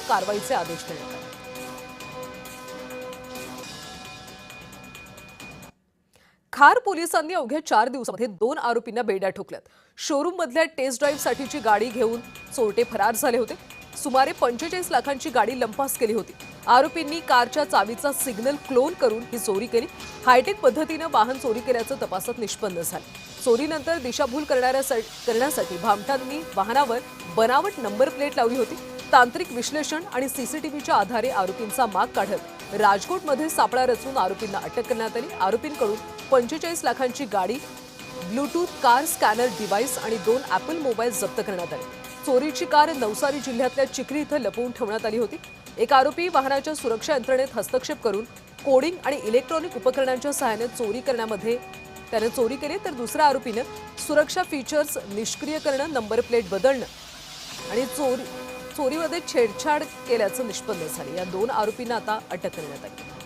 कारवाईचे आदेश देण्यात आले। खार पोलिसांनी अवघ्या 4 दिवसांमध्ये 2 आरोपींना बेड्या ठोकल्यात। शोरूम मधल्या टेस्ट ड्राईव्ह साठीची गाडी घेऊन चोरटे फरार झाले होते। सुमारे 45 लाखांची गाडी लंपास केली होती। आरोपींनी कारच्या चावीचा सिग्नल क्लोन करून ही चोरी केली। हायटेक पद्धतीने वाहन चोरी केल्याचं तपासात निष्पन्न झालं। चोरीनंतर दिशाभूल करण्यासाठी भामटांनी वाहनावर बनावट नंबर प्लेट लावली होती। तांत्रिक विश्लेषण आणि सीसीटीव्हीच्या आधारे आरोपींचा माग काढत राजकोटमध्ये सापळा रचून आरोपींना अटक करण्यात आली। आरोपींकडून 45 लाखांची गाडी, ब्लूटूथ कार स्कॅनर डिव्हाइस आणि 2 ॲपल मोबाईल जप्त करण्यात आले। चोरीची कार नवसारी जिल्ह्यातल्या चिखली इथं लपवून ठेवण्यात आली होती। एक आरोपी वाहनाच्या सुरक्षा यंत्रणेत हस्तक्षेप करून कोडिंग आणि इलेक्ट्रॉनिक उपकरणांच्या सहाय्याने चोरी करण्यामध्ये त्याने चोरी केली, तर दुसऱ्या आरोपीने सुरक्षा फीचर्स निष्क्रिय करणं, नंबर प्लेट बदलणं आणि चोरीमध्ये छेडछाड केल्याचं निष्पन्न झाले। या 2 आरोपींना आता अटक करण्यात आली।